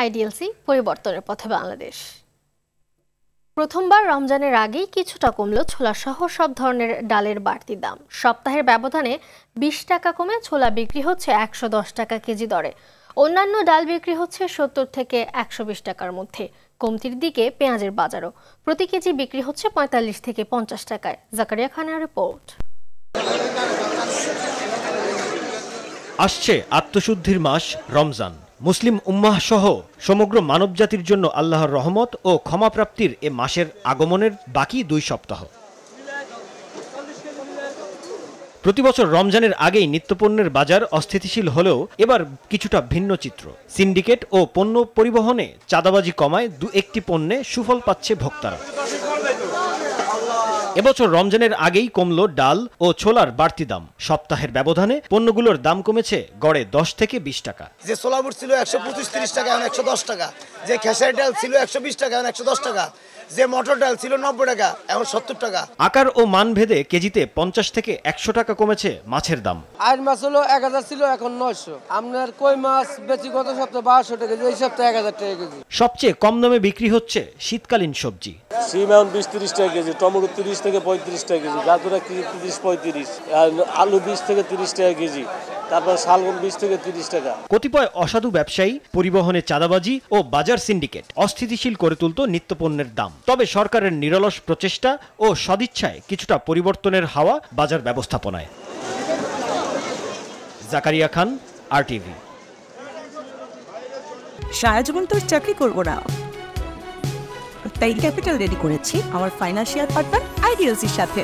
IDLC পরিবর্তনের পথে বাংলাদেশ। প্রথমবার রমজানের আগেই কিছুটা কমলো ছোলা সহ সব ধরনের ডালের বাড়তি দাম। সপ্তাহের ব্যবধানে ২০ টাকা কমে ছোলা বিক্রি হচ্ছে ১১০ টাকা কেজি দরে। অন্যান্য ডাল বিক্রি হচ্ছে ৭০ থেকে ১২০ টাকার মধ্যে। কমতির দিকে পেঁয়াজের বাজারও, প্রতি কেজি বিক্রি হচ্ছে ৪৫ থেকে ৫০ টাকায়। জাকারিয়া খানের রিপোর্ট। আসছে আত্মশুদ্ধির মাস রমজান। মুসলিম উম্মাহ সহ সমগ্র মানবজাতির জন্য আল্লাহর রহমত ও ক্ষমাপ্রাপ্তির এ মাসের আগমনের বাকি ২ সপ্তাহ। প্রতিবছর রমজানের আগেই নিত্যপণ্যের বাজার অস্থিতিশীল হলেও এবার কিছুটা ভিন্ন চিত্র। সিন্ডিকেট ও পণ্য পরিবহনে চাঁদাবাজি কমায় ২-১টি পণ্যে সুফল পাচ্ছে ভোক্তারা। এবছর রমজানের আগেই কমলো ডাল ও ছোলার বাড়তি দাম। সপ্তাহের ব্যবধানে পণ্যগুলোর দাম কমেছে গড়ে ১০ থেকে ২০ টাকা। যে ছোলা বুট ছিল ১২৫-৩০ টাকা, এখন ১১০ টাকা। যে খেসারি ডাল ছিল ১২০ টাকা, এখন ১১০ টাকা। যে মটর ডাল ছিল ৯০ টাকা, এখন ৭০ টাকা। আকার ও মান ভেদে কেজিতে ৫০ থেকে ১০০ টাকা কমেছে মাছের দাম। আর মাছ হলো ১০০০ ছিল, এখন ৯০০। আপনার কই মাছ বেচি গত সপ্তাহে ১২০০ টাকা, এই সপ্তাহে ১০০০ টাকা কেজি। সবচেয়ে কম দামে বিক্রি হচ্ছে শীতকালীন সবজি। সিম এখন ২০-৩০ টাকা কেজি, টমেটো ৩০ থেকে ৩৫ টাকা কেজি, গাজর ৩০-৩৫, আলু ২০ থেকে ৩০ টাকা কেজি, তারপর শালগম ২০ থেকে ৩০ টাকা। কতিপয় অসাধু ব্যবসায়ী, পরিবহনে চাঁদাবাজি ও বাজার সিন্ডিকেট অস্থিতিশীল করে তুলত নিত্যপণ্যের দাম। তবে সরকারের নিরলস প্রচেষ্টা ও সদিচ্ছায় কিছুটা পরিবর্তনের হাওয়া বাজার ব্যবস্থাপনায়। জাকারিয়া খান, RTV। সারা জীবন তো চাকরি করবো না, তাই ক্যাপিটাল রেডি করেছি আমার ফাইন্যান্সিয়াল পার্টনার আইডিএলসির সাথে।